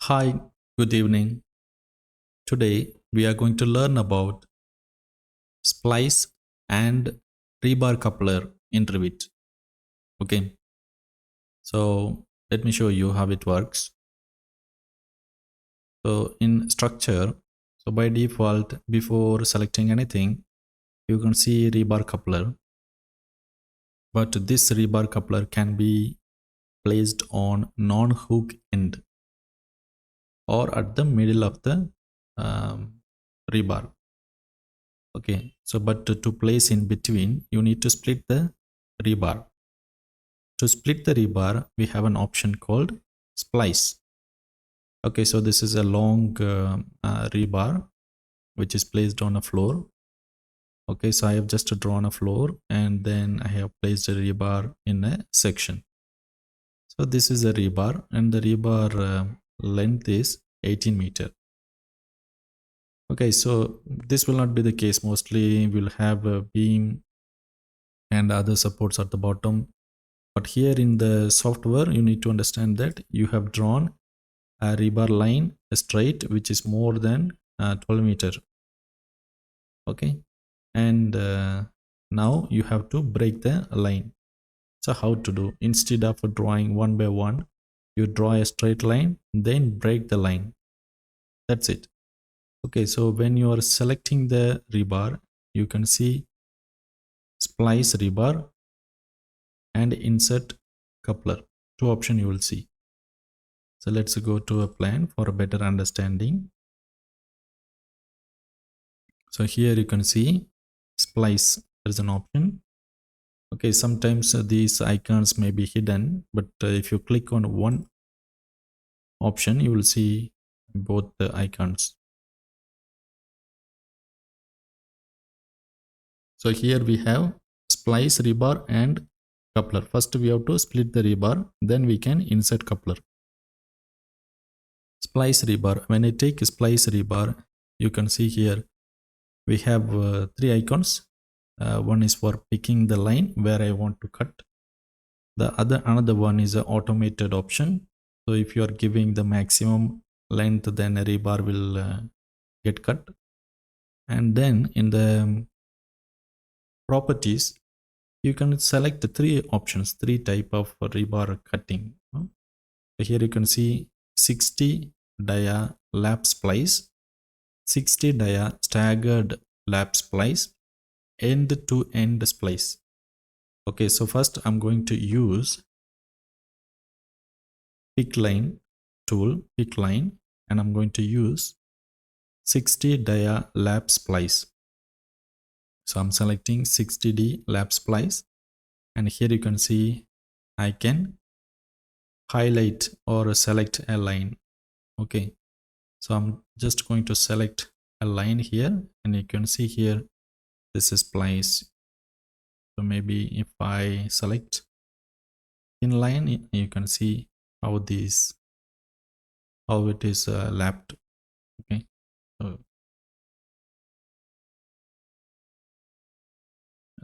Hi, good evening. Today we are going to learn about splice and rebar coupler in Revit. Okay, so let me show you how it works. So in structure, so by default, before selecting anything, you can see rebar coupler, but this rebar coupler can be placed on non-hook end or at the middle of the rebar. Okay, so but to place in between, you need to split the rebar. To split the rebar, we have an option called splice. Okay, so this is a long rebar which is placed on a floor. Okay, so I have just drawn a floor and then I have placed a rebar in a section. So this is a rebar and the rebar length is 18 meter. Okay, so this will not be the case. Mostly we'll have a beam and other supports at the bottom. But here in the software, you need to understand that you have drawn a rebar line straight, which is more than 12 meter. Okay, and now you have to break the line. So how to do? Instead of drawing one by one, you draw a straight line, then break the line. That's it. Okay, so when you are selecting the rebar, you can see splice rebar and insert coupler. Two options you will see. So let's go to a plan for a better understanding. So here you can see splice. There is an option. Okay, sometimes these icons may be hidden, but if you click on one option, you will see both the icons. So here we have splice rebar and coupler. First we have to split the rebar, then we can insert coupler. Splice rebar. When I take splice rebar, you can see here we have three icons. One is for picking the line where I want to cut. Another one is an automated option. So if you are giving the maximum length, then a rebar will get cut. And then in the properties, you can select the three options, three type of rebar cutting. So here you can see 60 dia lap splice, 60 dia staggered lap splice, end to end splice. Okay, so first I'm going to use pick line tool, pick line, and I'm going to use 60 dia lap splice. So I'm selecting 60D lap splice, and here you can see I can highlight or select a line. Okay, so I'm just going to select a line here, and you can see here this is splice. So maybe if I select in line, you can see how it is lapped. Okay,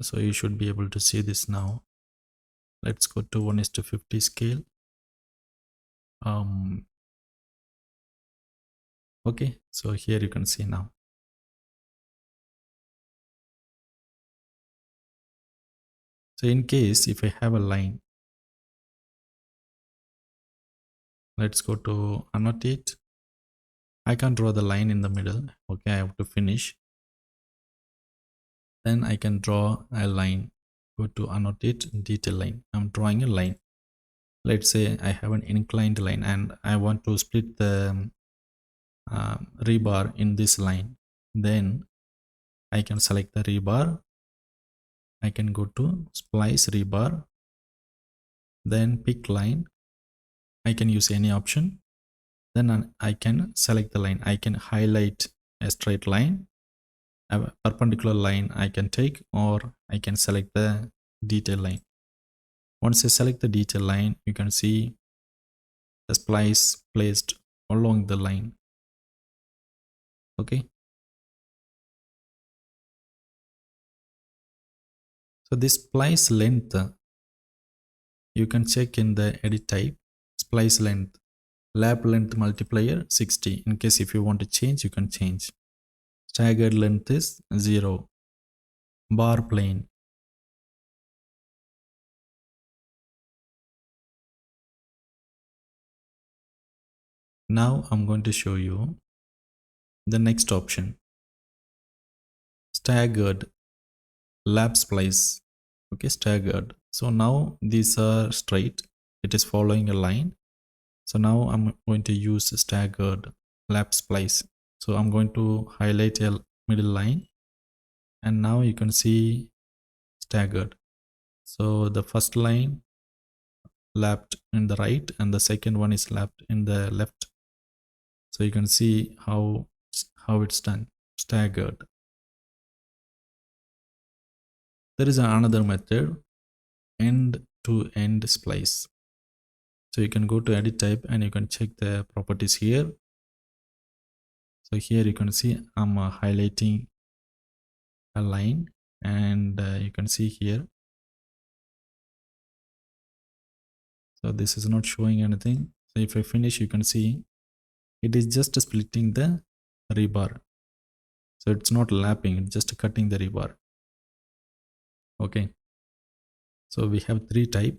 so you should be able to see this now. Let's go to 1:50 scale. Okay, so here you can see now. So in case if I have a line, let's go to annotate. I can't draw the line in the middle. Okay, I have to finish. Then I can draw a line. Go to annotate detail line. I'm drawing a line. Let's say I have an inclined line and I want to split the rebar in this line. Then I can select the rebar. I can go to splice rebar. Then pick line. I can use any option. Then I can select the line. I can highlight a straight line, a perpendicular line I can take, or I can select the detail line. Once I select the detail line, you can see the splice placed along the line. Okay, so this splice length you can check in the edit type, splice length. Lap length multiplier 60. In case if you want to change, you can change. Staggered length is 0. Bar plane. Now I'm going to show you the next option. Staggered lap splice. Okay, staggered. So now these are straight. It is following a line. So now I'm going to use staggered lap splice. So I'm going to highlight a middle line, and now you can see staggered. So the first line lapped in the right and the second one is lapped in the left. So you can see how it's done, staggered. There is another method, end to end splice. So you can go to edit type and you can check the properties here. So here you can see I'm highlighting a line, and you can see here. So this is not showing anything. So if I finish, you can see it is just splitting the rebar. So it's not lapping, it's just cutting the rebar. Okay. So we have three types.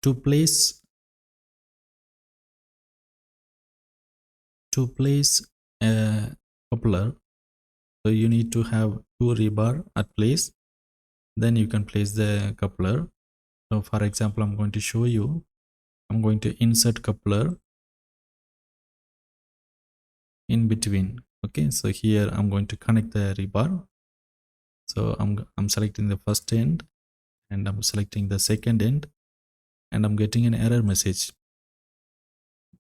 To place a coupler, so you need to have two rebar at place, then you can place the coupler. So for example, I'm going to show you. I'm going to insert coupler in between. Okay, so here I'm going to connect the rebar. So I'm selecting the first end and I'm selecting the second end, and I'm getting an error message.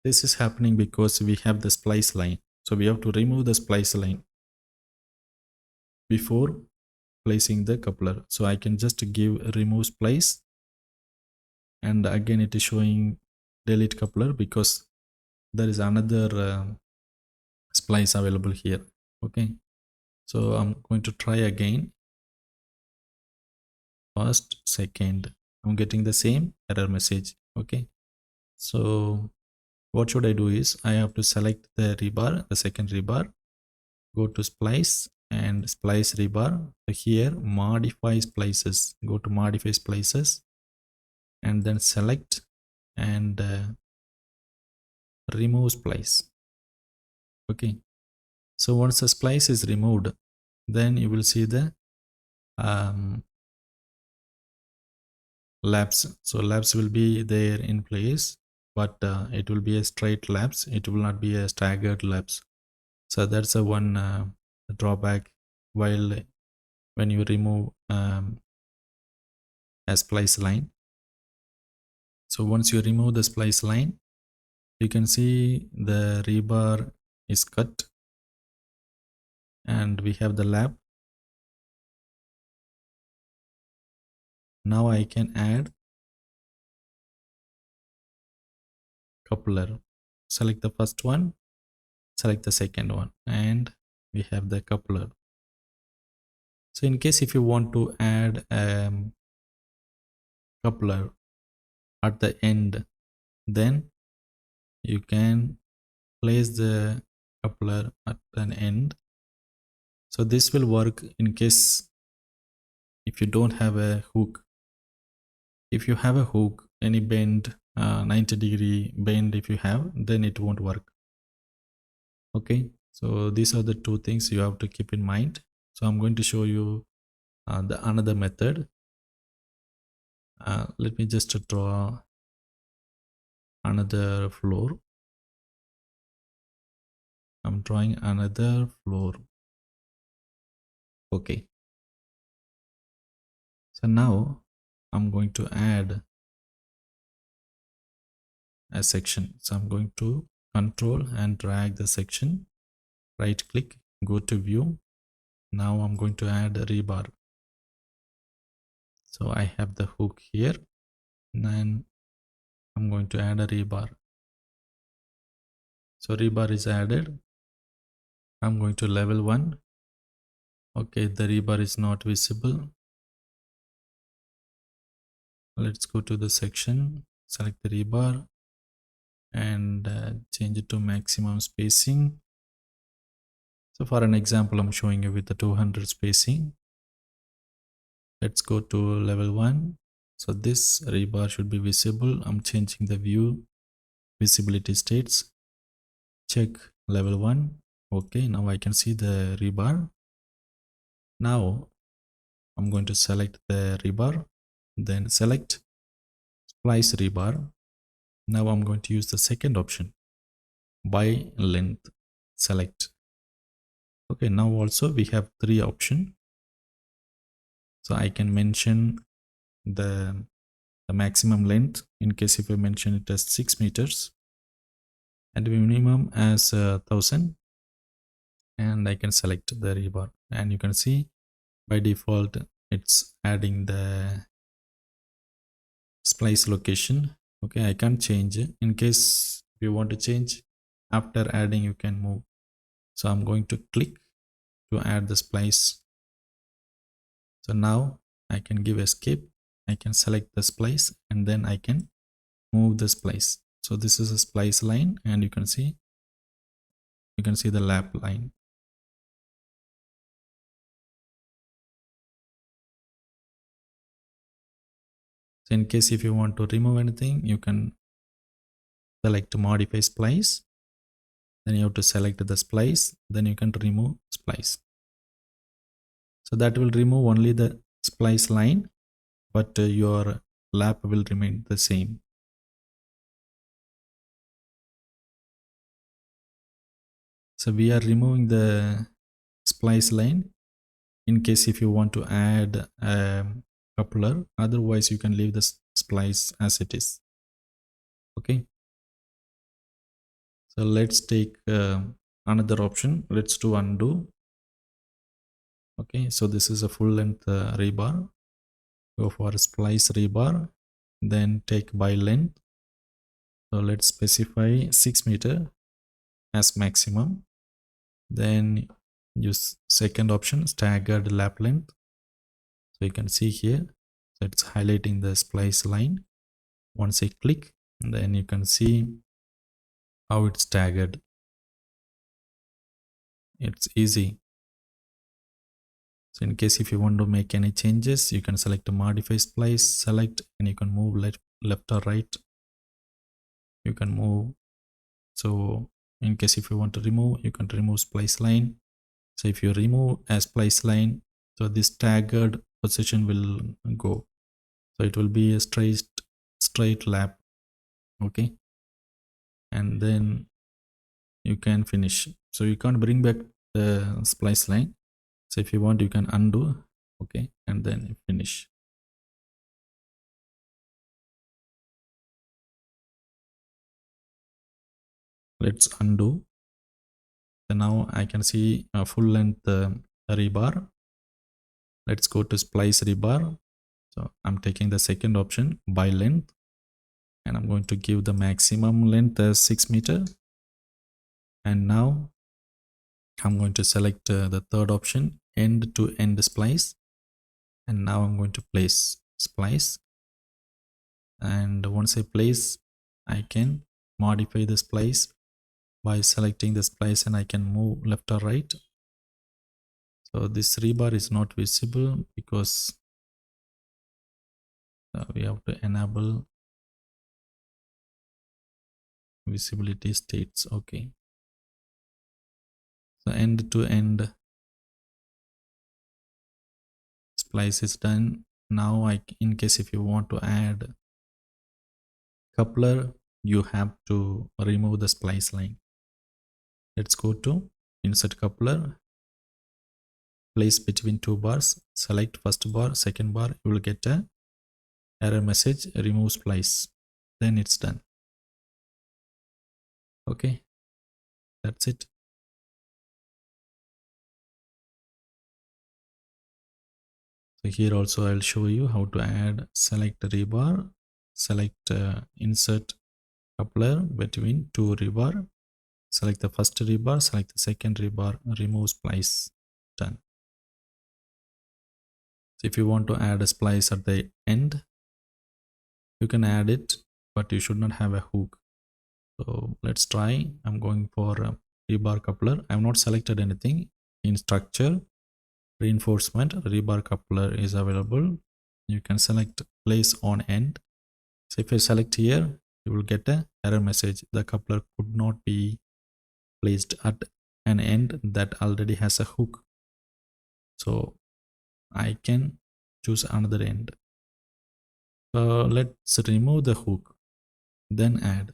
This is happening because we have the splice line. So we have to remove the splice line before placing the coupler. So I can just give remove splice, and again it is showing delete coupler because there is another splice available here. Okay, so I'm going to try again. First, second, I'm getting the same error message. Okay, so what should I do is I have to select the rebar, the second rebar, go to splice and splice rebar. So here modify splices, go to modify splices and then select and remove splice. Okay, so once the splice is removed, then you will see the laps. So laps will be there in place, but it will be a straight laps, it will not be a staggered laps. So that's a one drawback while when you remove a splice line. So once you remove the splice line, you can see the rebar is cut and we have the lap. Now I can add coupler. Select the first one, select the second one, and we have the coupler. So in case if you want to add coupler at the end, then you can place the coupler at an end. So this will work in case if you don't have a hook. If you have a hook, any bend, 90-degree bend if you have, then it won't work. Okay, so these are the two things you have to keep in mind. So I'm going to show you the another method. Let me just draw another floor. I'm drawing another floor. Okay, so now I'm going to add a section. So I'm going to control and drag the section, right click, go to view. Now I'm going to add a rebar. So I have the hook here, and then I'm going to add a rebar. So rebar is added. I'm going to level 1. Okay, the rebar is not visible. Let's go to the section, select the rebar and change it to maximum spacing. So for an example, I'm showing you with the 200 spacing. Let's go to level 1. So this rebar should be visible. I'm changing the view visibility states. Check level 1. Okay, now I can see the rebar. Now I'm going to select the rebar, then select Splice Rebar. Now I'm going to use the second option, by length, select. Okay, now also we have 3 options. So I can mention the maximum length in case if I mention it as 6 meters and the minimum as 1000, and I can select the rebar, and you can see by default it's adding the splice location. Okay, I can't change it. In case you want to change after adding, you can move. So I'm going to click to add the splice. So now I can give escape. I can select the splice and then I can move the splice. So this is a splice line, and you can see the lap line. So in case if you want to remove anything, you can select modify splice. Then you have to select the splice. Then you can remove splice. So that will remove only the splice line, but your lap will remain the same. So we are removing the splice line in case if you want to add a coupler. Otherwise you can leave the splice as it is. Okay, so let's take another option. Let's do undo. Okay, so this is a full length rebar. Go for splice rebar, then take by length. So let's specify 6 meter as maximum. Then use second option, staggered lap length. So you can see here, so it's highlighting the splice line. Once I click, then you can see how it's staggered. It's easy. So in case if you want to make any changes, you can select modify splice, select, and you can move left or right. You can move. So in case if you want to remove, you can remove splice line. So if you remove a splice line, so this staggered position will go. So it will be a straight lap. Okay, and then you can finish. So you can't bring back the splice line. So if you want, you can undo. Okay, and then finish. Let's undo. So now I can see a full length rebar. Let's go to splice rebar. So I'm taking the second option, by length, and I'm going to give the maximum length as 6 meter. And now I'm going to select the third option, end to end splice. And now I'm going to place splice. And once I place, I can modify the splice by selecting the splice, and I can move left or right. So this rebar is not visible because we have to enable visibility states. Okay, so end to end splice is done. Now in case if you want to add coupler, you have to remove the splice line. Let's go to insert coupler, place between 2 bars, select first bar, second bar. You will get a error message, remove splice. Then it's done. Okay, that's it. So here also I'll show you how to add select rebar, select insert coupler between 2 rebar, select the first rebar, select the second rebar, remove splice. Done. So if you want to add a splice at the end, You can add it, but you should not have a hook. So let's try. I'm going for a rebar coupler. I have not selected anything. In structure, reinforcement, rebar coupler is available. You can select place on end. So if I select here, you will get a error message. The coupler could not be placed at an end that already has a hook. So I can choose another end. Let's remove the hook, then add.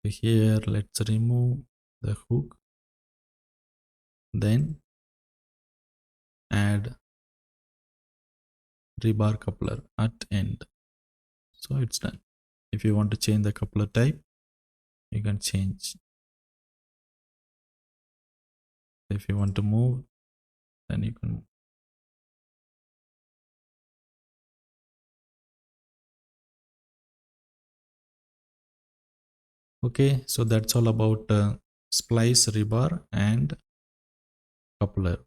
Here, let's remove the hook, then add rebar coupler at end. So it's done. If you want to change the coupler type, you can change. If you want to move, then you can. Okay, so that's all about splice rebar and coupler.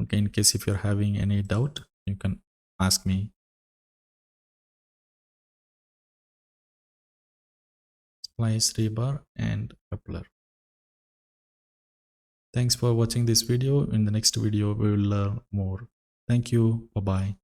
Okay, in case if you're having any doubt, you can ask me. Splice rebar and coupler. Thanks for watching this video. In the next video, we will learn more. Thank you. Bye-bye.